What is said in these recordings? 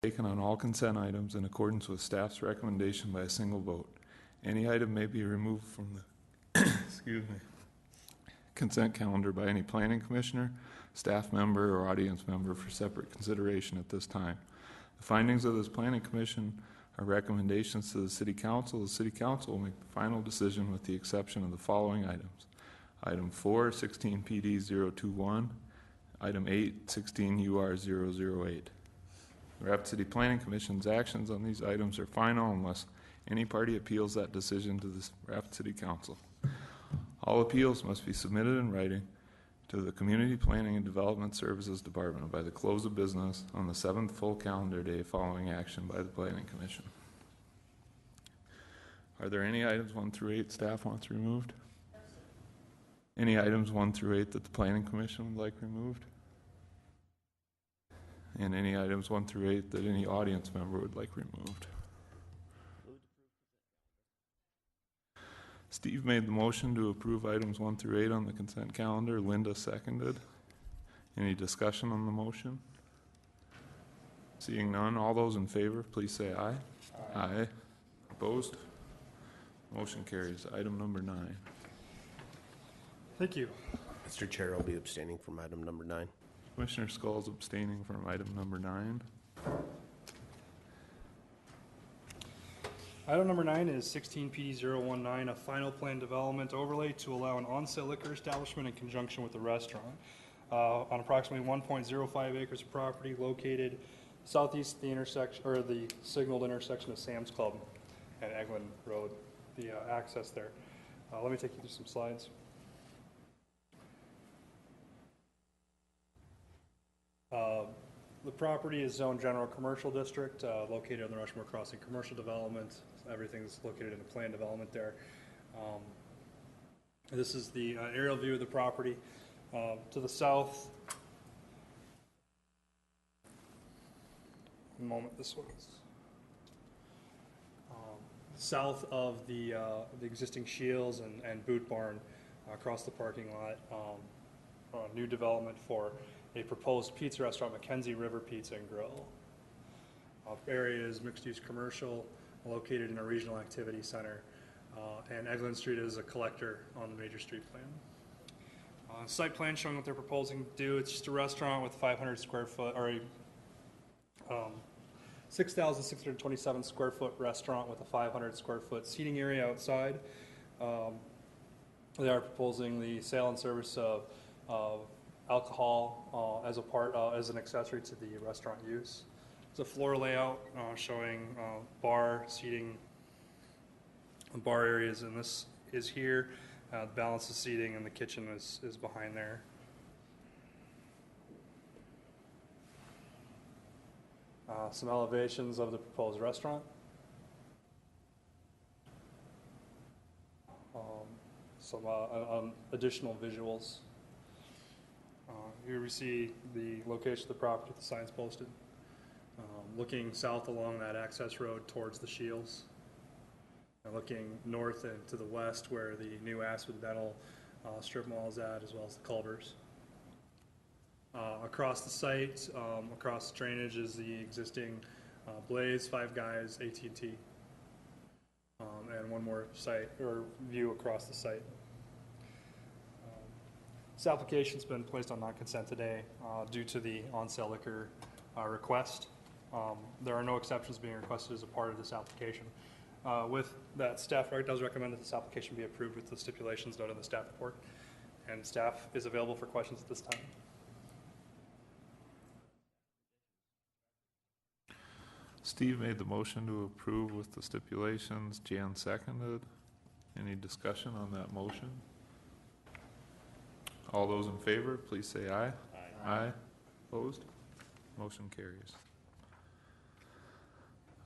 taken on all consent items in accordance with staff's recommendation by a single vote. Any item may be removed from the consent calendar by any planning commissioner, staff member, or audience member for separate consideration at this time. The findings of this planning commission are recommendations to the city council. The city council will make the final decision with the exception of the following items. Item 4, 16 PD 021. Item 8, 16 UR 008. The Rapid City Planning Commission's actions on these items are final unless any party appeals that decision to the Rapid City Council. All appeals must be submitted in writing to the Community Planning and Development Services Department by the close of business on the 7th full calendar day following action by the Planning Commission. Are there any items 1 through 8 staff wants removed? Any items 1 through 8 that the Planning Commission would like removed? And any items 1 through 8 that any audience member would like removed? Steve made the motion to approve items 1 through 8 on the consent calendar. Linda seconded. Any discussion on the motion? Seeing none, all those in favor, please say aye. Aye. Aye. Opposed? Motion carries. Item number 9. Thank you. Mr. Chair, I'll be abstaining from item number 9. Commissioner Skulls abstaining from item number 9. Item number 9 is 16 PD 019, a final plan development overlay to allow an on-sale liquor establishment in conjunction with the restaurant on approximately 1.05 acres of property located southeast of the intersection, or the signaled intersection of Sam's Club and Eglin Road, the access there. Let me take you through some slides. The property is zoned general commercial district, located on the Rushmore Crossing commercial development. Everything's located in the planned development there. This is the aerial view of the property. To the south, this one is south of the existing Shields and Boot Barn across the parking lot. New development for a proposed pizza restaurant, Mackenzie River Pizza and Grill. Area is mixed-use commercial, located in a regional activity center, and Eglin Street is a collector on the major street plan. Site plan showing what they're proposing to do. It's just a restaurant with 500 square foot, or a 6,627 square foot restaurant with a 500 square foot seating area outside. They are proposing the sale and service of alcohol as an accessory to the restaurant use. It's a floor layout showing bar seating, bar areas, and this is here. The balance of seating and the kitchen is behind there. Some elevations of the proposed restaurant. Some additional visuals. Here we see the location of the property, the signs posted. Looking south along that access road towards the Shields. And looking north and to the west where the new Aspen Dental strip mall is at, as well as the Culvers. Across the site, across the drainage is the existing Blaze, Five Guys, AT&T. And one more site or view across the site. This application's been placed on non-consent today due to the on-sale liquor request. There are no exceptions being requested as a part of this application. With that, staff does recommend that this application be approved with the stipulations noted in the staff report. And staff is available for questions at this time. Steve made the motion to approve with the stipulations. Jan seconded. Any discussion on that motion? All those in favor, please say aye. Aye. Aye. Opposed? Motion carries.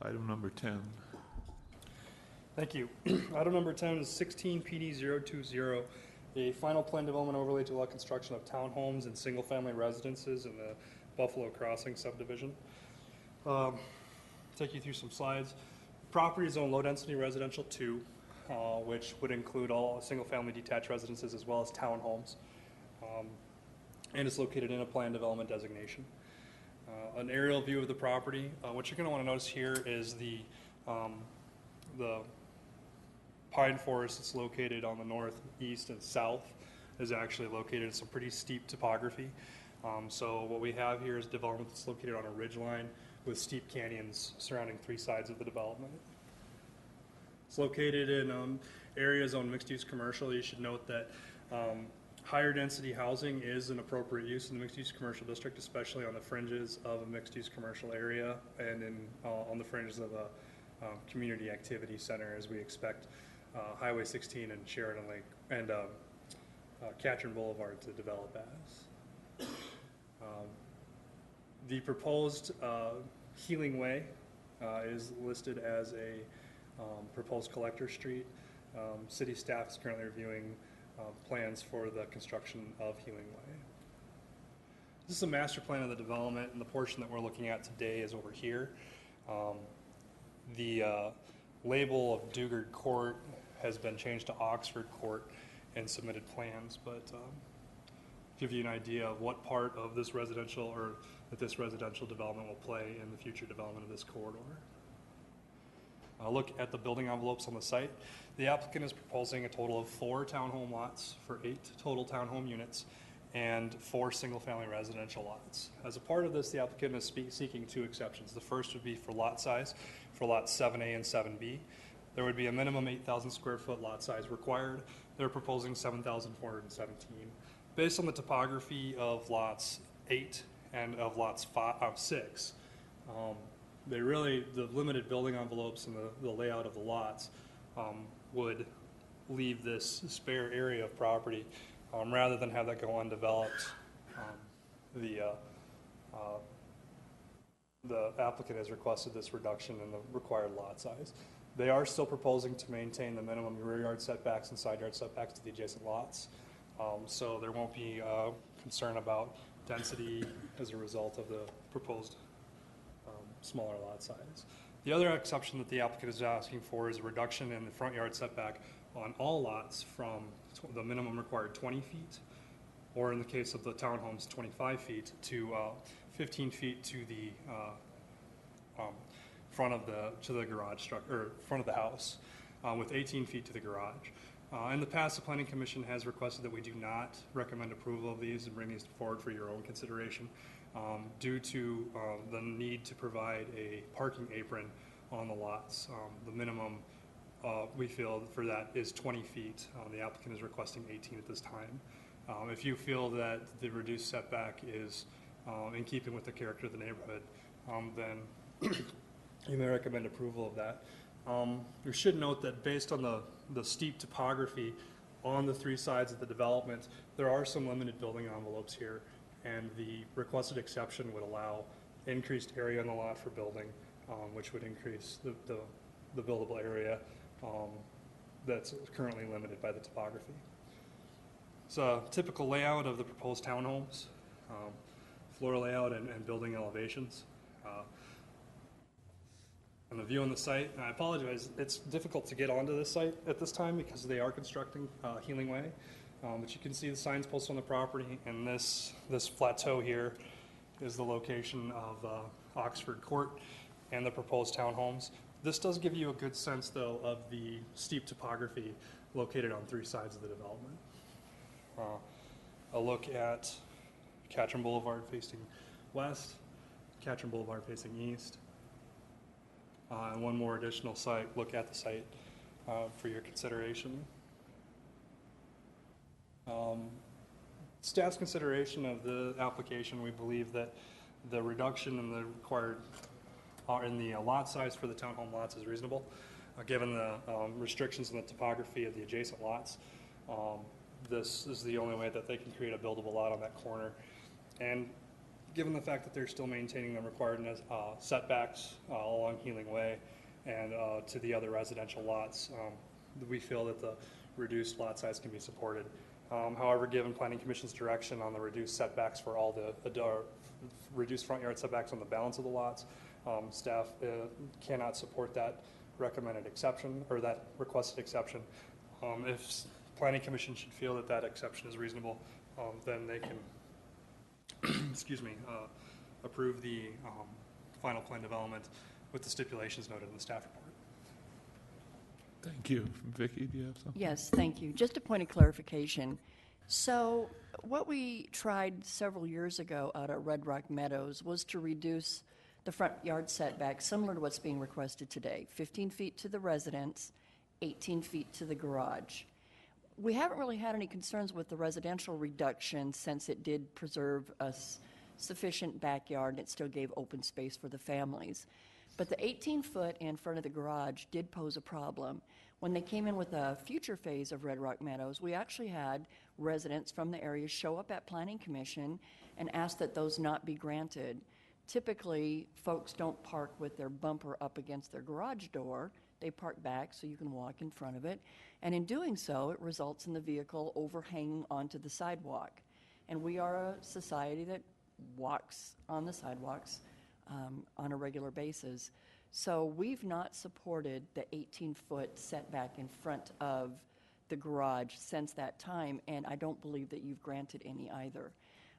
Item number 10. Thank you. Item number 10 is 16 PD 020, a final plan development overlay to allow construction of townhomes and single-family residences in the Buffalo Crossing subdivision. Take you through some slides. Property is on low-density residential 2, which would include all single-family detached residences as well as townhomes. And it's located in a planned development designation. An aerial view of the property. What you're going to want to notice here is the pine forest that's located on the north, east, and south is actually located in some pretty steep topography. So what we have here is development that's located on a ridge line with steep canyons surrounding three sides of the development. It's located in areas on mixed-use commercial. You should note that higher density housing is an appropriate use in the mixed-use commercial district, especially on the fringes of a mixed-use commercial area and on the fringes of a community activity center, as we expect Highway 16 and Sheridan Lake and Katrin Boulevard to develop as. The proposed Healing Way is listed as a proposed collector street. City staff is currently reviewing plans for the construction of Healing Way. This is a master plan of the development, and the portion that we're looking at today is over here. The label of Dugard Court has been changed to Oxford Court and submitted plans, but give you an idea of what part of this residential or that this residential development will play in the future development of this corridor. Look at the building envelopes on the site. The applicant is proposing a total of 4 townhome lots for 8 total townhome units and 4 single-family residential lots. As a part of this, the applicant is seeking 2 exceptions. The first would be for lot size, for lots 7A and 7B. There would be a minimum 8,000 square foot lot size required. They're proposing 7,417. Based on the topography of lots 8 and of lots 6, the limited building envelopes and the layout of the lots would leave this spare area of property rather than have that go undeveloped. The applicant has requested this reduction in the required lot size. They are still proposing to maintain the minimum rear yard setbacks and side yard setbacks to the adjacent lots. So there won't be concern about density as a result of the proposed smaller lot size. The other exception that the applicant is asking for is a reduction in the front yard setback on all lots from the minimum required 20 feet, or in the case of the townhomes, 25 feet to 15 feet to the front of the garage structure, or front of the house, with 18 feet to the garage. In the past, the Planning Commission has requested that we do not recommend approval of these and bring these forward for your own consideration due to the need to provide a parking apron on the lots. The minimum we feel for that is 20 feet. The applicant is requesting 18 at this time. If you feel that the reduced setback is in keeping with the character of the neighborhood, then you may recommend approval of that. You should note that based on the steep topography on the 3 sides of the development, there are some limited building envelopes here, and the requested exception would allow increased area on the lot for building, which would increase the buildable area that's currently limited by the topography. It's a typical layout of the proposed townhomes, floor layout and building elevations. And the view on the site, and I apologize, it's difficult to get onto this site at this time because they are constructing Healing Way. But you can see the signs posted on the property, and this plateau here is the location of Oxford Court and the proposed townhomes. This does give you a good sense, though, of the steep topography located on 3 sides of the development. A look at Katrin Boulevard facing west, Katrin Boulevard facing east, and one more additional look at the site for your consideration. Staff's consideration of the application, we believe that the reduction in the required in the lot size for the townhome lots is reasonable, given the restrictions in the topography of the adjacent lots. This is the only way that they can create a buildable lot on that corner. And given the fact that they're still maintaining the required setbacks along Healing Way and to the other residential lots, we feel that the reduced lot size can be supported. However, given Planning Commission's direction on the reduced setbacks for all the reduced front yard setbacks on the balance of the lots, staff cannot support that recommended exception or that requested exception. If Planning Commission should feel that that exception is reasonable, then they can excuse me, approve the final plan development with the stipulations noted in the staff report. Thank you. Vicki, do you have something? Yes, thank you. Just a point of clarification. So what we tried several years ago out at Red Rock Meadows was to reduce the front yard setback, similar to what's being requested today, 15 feet to the residence, 18 feet to the garage. We haven't really had any concerns with the residential reduction since it did preserve a sufficient backyard and it still gave open space for the families. But the 18-foot in front of the garage did pose a problem. When they came in with a future phase of Red Rock Meadows, we actually had residents from the area show up at Planning Commission and ask that those not be granted. Typically, folks don't park with their bumper up against their garage door. They park back so you can walk in front of it. And in doing so, it results in the vehicle overhanging onto the sidewalk. And we are a society that walks on the sidewalks on a regular basis. So we've not supported the 18-foot setback in front of the garage since that time, and I don't believe that you've granted any either.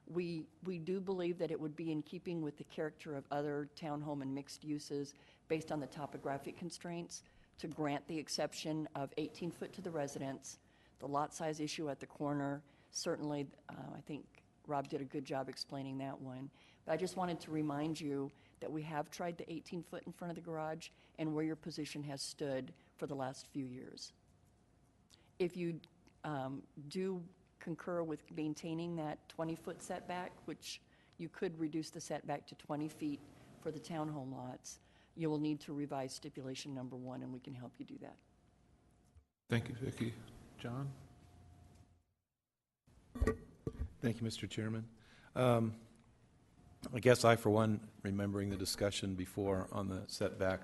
We do believe that it would be in keeping with the character of other townhome and mixed uses based on the topographic constraints to grant the exception of 18 foot to the residence, the lot size issue at the corner. Certainly, I think Rob did a good job explaining that one. But I just wanted to remind you that we have tried the 18 foot in front of the garage and where your position has stood for the last few years. If you do concur with maintaining that 20-foot setback, which you could reduce the setback to 20 feet for the townhome lots, you will need to revise stipulation number 1, and we can help you do that. Thank you, Vicki. John? Thank you, Mr. Chairman. I guess I, for one, remembering the discussion before on the setback,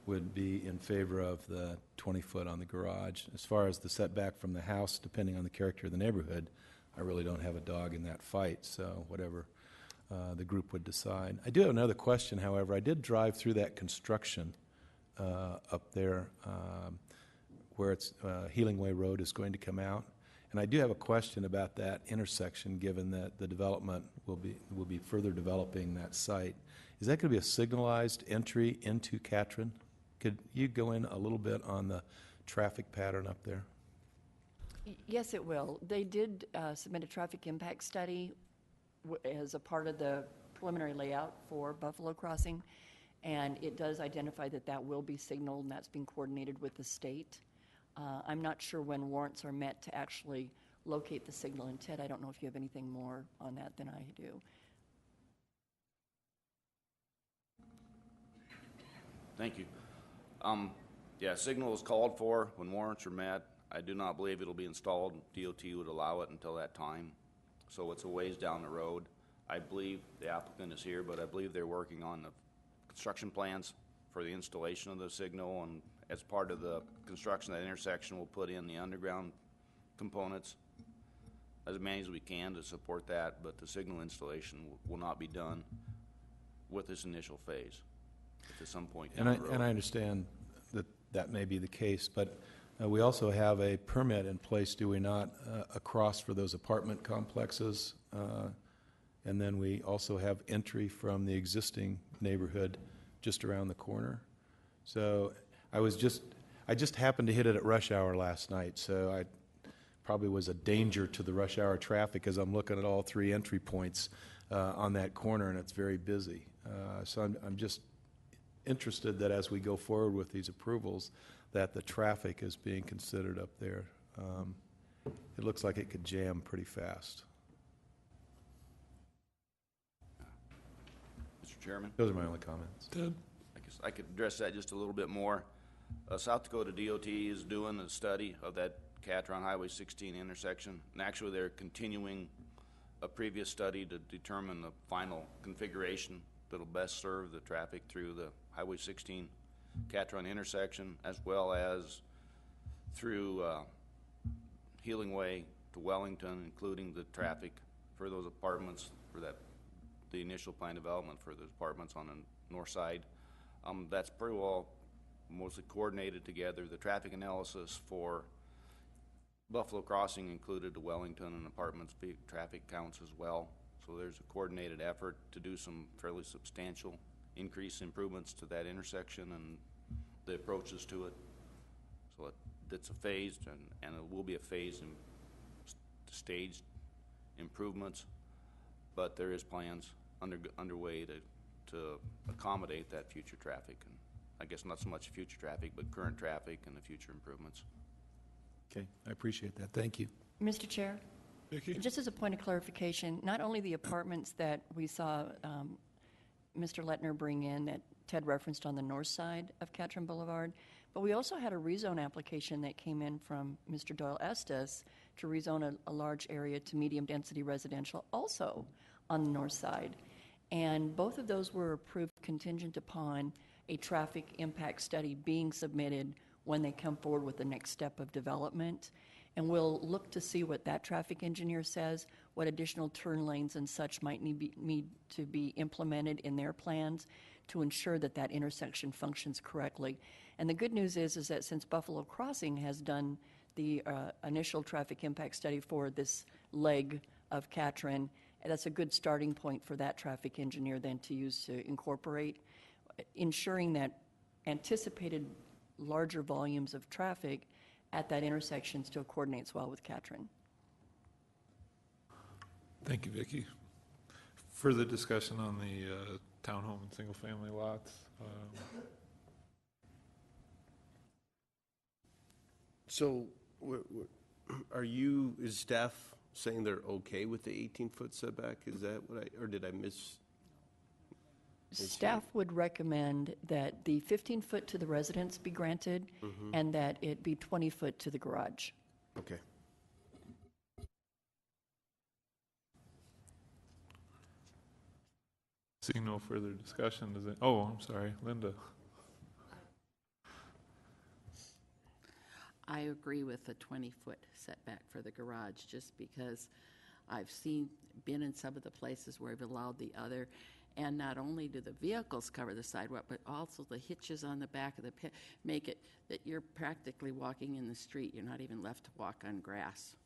would be in favor of the 20-foot on the garage. As far as the setback from the house, depending on the character of the neighborhood, I really don't have a dog in that fight, so whatever the group would decide. I do have another question, however. I did drive through that construction up there where it's Healing Way Road is going to come out. And I do have a question about that intersection, given that the development will be further developing that site. Is that going to be a signalized entry into Catron? Could you go in a little bit on the traffic pattern up there? Yes, it will. They did submit a traffic impact study as a part of the preliminary layout for Buffalo Crossing, and it does identify that that will be signaled, and that's being coordinated with the state. I'm not sure when warrants are met to actually locate the signal. And Ted, I don't know if you have anything more on that than I do. Thank you. Yeah, signal is called for when warrants are met. I do not believe it'll be installed. DOT would allow it until that time. So it's a ways down the road. I believe the applicant is here, but I believe they're working on the construction plans for the installation of the signal, and as part of the construction of that intersection, we'll put in the underground components as many as we can to support that, but the signal installation will not be done with this initial phase. At some point down the road. And I understand that that may be the case, but we also have a permit in place, do we not, across for those apartment complexes? And then we also have entry from the existing neighborhood just around the corner. So I just happened to hit it at rush hour last night, so I probably was a danger to the rush hour traffic as I'm looking at all 3 entry points on that corner, and it's very busy. So I'm just interested that as we go forward with these approvals, that the traffic is being considered up there. It looks like it could jam pretty fast. Mr. Chairman? Those are my only comments. Ted? I guess I could address that just a little bit more. South Dakota DOT is doing a study of that Catron Highway 16 intersection, and actually they're continuing a previous study to determine the final configuration that'll best serve the traffic through the Highway 16 Catron intersection, as well as through Healing Way to Wellington, including the traffic for those apartments, for the initial plan development for those apartments on the north side. That's pretty well mostly coordinated together. The traffic analysis for Buffalo Crossing included the Wellington and apartments traffic counts as well. So there's a coordinated effort to do some fairly substantial increase improvements to that intersection and the approaches to it. So it's a phased, and it will be a phased and staged improvements, but there is plans underway to accommodate that future traffic, and I guess not so much future traffic, but current traffic and the future improvements. Okay, I appreciate that. Thank you. Mr. Chair? Vicki? Just as a point of clarification, not only the apartments that we saw Mr. Letner bring in that Ted referenced on the north side of Catron Boulevard, but we also had a rezone application that came in from Mr. Doyle Estes to rezone a large area to medium-density residential also on the north side. And both of those were approved contingent upon a traffic impact study being submitted when they come forward with the next step of development. And we'll look to see what that traffic engineer says, what additional turn lanes and such might need to be implemented in their plans to ensure that that intersection functions correctly. And the good news is that since Buffalo Crossing has done the initial traffic impact study for this leg of Catron, that's a good starting point for that traffic engineer then to use to incorporate, ensuring that anticipated larger volumes of traffic at that intersection still coordinates well with Catron. Thank you, Vicki. Further discussion on the townhome and single-family lots? So, is staff saying they're okay with the 18-foot setback? Is that what or did I miss? Staff would recommend that the 15-foot to the residence be granted and that it be 20-foot to the garage. Okay. Seeing no further discussion, does it, oh, I'm sorry, Linda. I agree with the 20-foot setback for the garage, just because I've been in some of the places where we've allowed the other, and not only do the vehicles cover the sidewalk, but also the hitches on the back of the pit make it that you're practically walking in the street. You're not even left to walk on grass.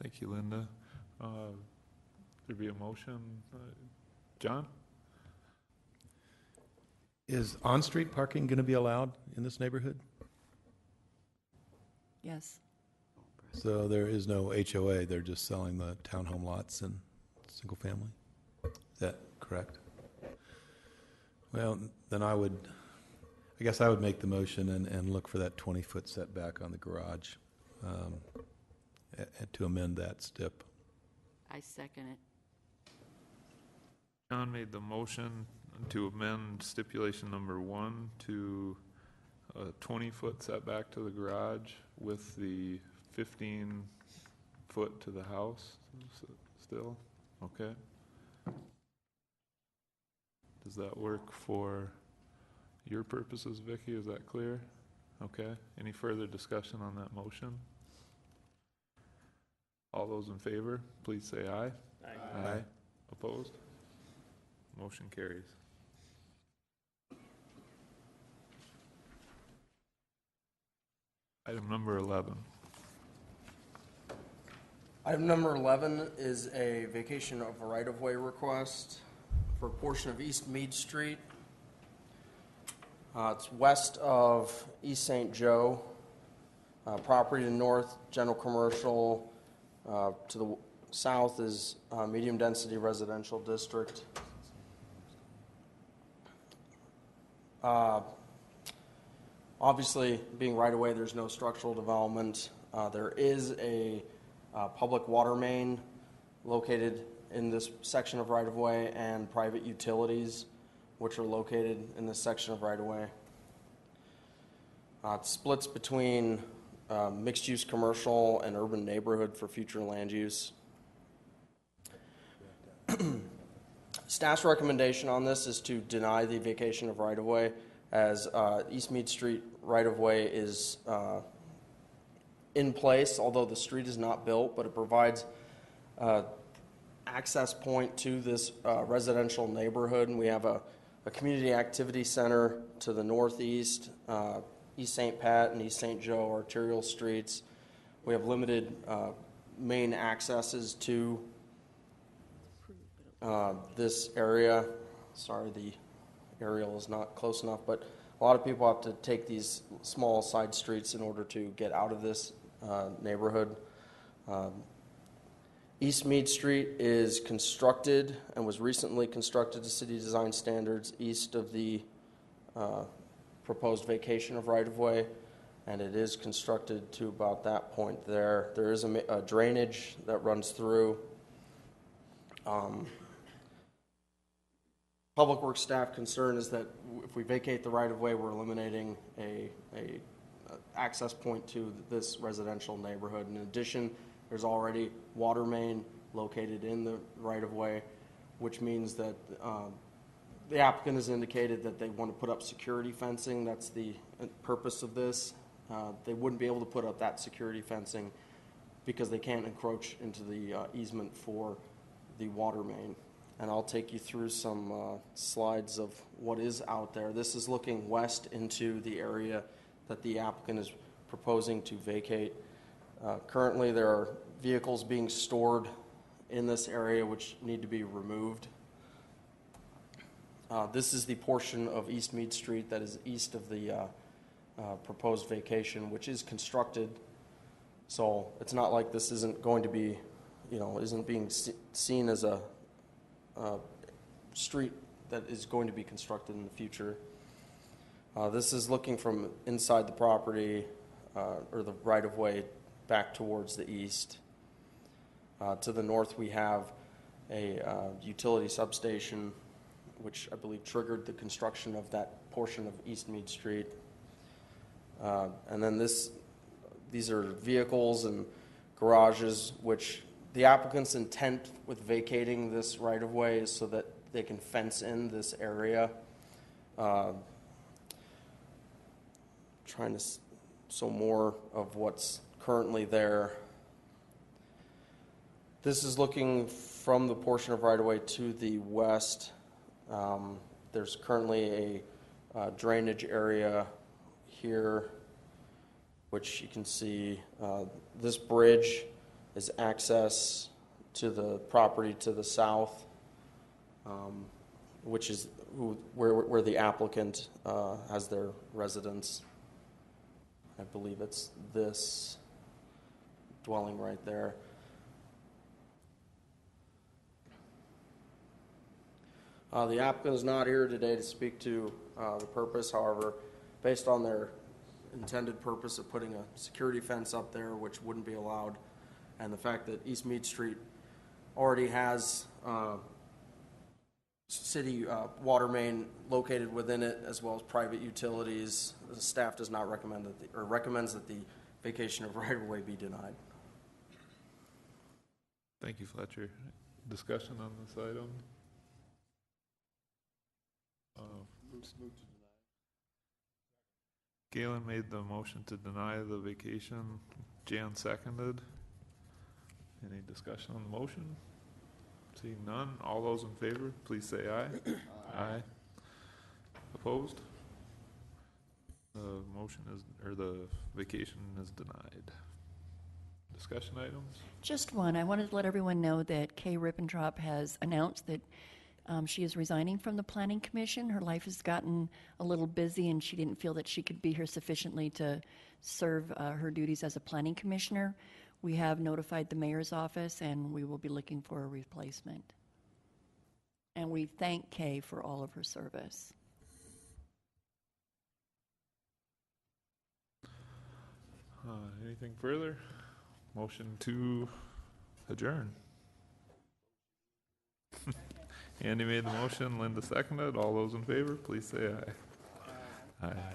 Thank you, Linda. There be a motion? John? Is on-street parking going to be allowed in this neighborhood? Yes. So there is no HOA, they're just selling the townhome lots and single family? Is that correct? Well, then I guess I would make the motion and look for that 20-foot setback on the garage to amend that stip. I second it. John made the motion to amend stipulation number 1 to a 20-foot setback to the garage with the 15-foot to the house still. Okay. Does that work for your purposes, Vicki? Is that clear? Okay. Any further discussion on that motion? All those in favor, please say aye. Aye. Aye. Opposed? Motion carries. Item number 11. Item number 11 is a vacation of a right-of-way request for a portion of East Mead Street. It's west of East St. Joe. Property to the north, general commercial. To the south is medium-density residential district. Obviously, being right-of-way, there's no structural development. There is a public water main located in this section of right-of-way and private utilities, which are located in this section of right-of-way. It splits between mixed-use commercial and urban neighborhood for future land use. Staff's recommendation on this is to deny the vacation of right-of-way, as East Mead Street right-of-way is in place, although the street is not built, but it provides access point to this residential neighborhood. And we have a community activity center to the northeast, East St. Pat and East St. Joe arterial streets. We have limited main accesses to this area. Sorry, the aerial is not close enough, but a lot of people have to take these small side streets in order to get out of this neighborhood. East Mead Street is constructed and was recently constructed to city design standards east of the proposed vacation of right-of-way, and it is constructed to about that point there. There is a drainage that runs through. Public Works staff concern is that if we vacate the right-of-way, we're eliminating a access point to this residential neighborhood. In addition, there's already water main located in the right-of-way, which means that the applicant has indicated that they want to put up security fencing. That's the purpose of this. They wouldn't be able to put up that security fencing because they can't encroach into the easement for the water main. And I'll take you through some slides of what is out there. This is looking west into the area that the applicant is proposing to vacate. Currently, there are vehicles being stored in this area which need to be removed. This is the portion of East Mead Street that is east of the proposed vacation, which is constructed. So it's not like this isn't going to be, isn't being seen as a street that is going to be constructed in the future. This is looking from inside the property or the right-of-way back towards the east. To the north, we have a utility substation, which I believe triggered the construction of that portion of East Mead Street. And then these are vehicles and garages, which the applicant's intent with vacating this right-of-way is so that they can fence in this area. Trying to show more of what's currently there. This is looking from the portion of right-of-way to the west. There's currently a drainage area here, which you can see. This bridge is access to the property to the south, which is where the applicant has their residence. I believe it's this dwelling right there. The applicant is not here today to speak to the purpose. However, based on their intended purpose of putting a security fence up there, which wouldn't be allowed, and the fact that East Mead Street already has city water main located within it, as well as private utilities, the staff does not recommend that recommends that the vacation of right-of-way be denied. Thank you, Fletcher. Discussion on this item? Galen made the motion to deny the vacation. Jan seconded. Any discussion on the motion? Seeing none, all those in favor, please say aye. Aye. Opposed? The motion is, or the vacation is denied. Discussion items? Just one. I wanted to let everyone know that Kay Rippentrop has announced that she is resigning from the Planning Commission. Her life has gotten a little busy, and she didn't feel that she could be here sufficiently to serve her duties as a Planning Commissioner. We have notified the mayor's office, and we will be looking for a replacement. And we thank Kay for all of her service. Anything further? Motion to adjourn. Andy made the motion, Linda seconded. All those in favor, please say aye. Aye.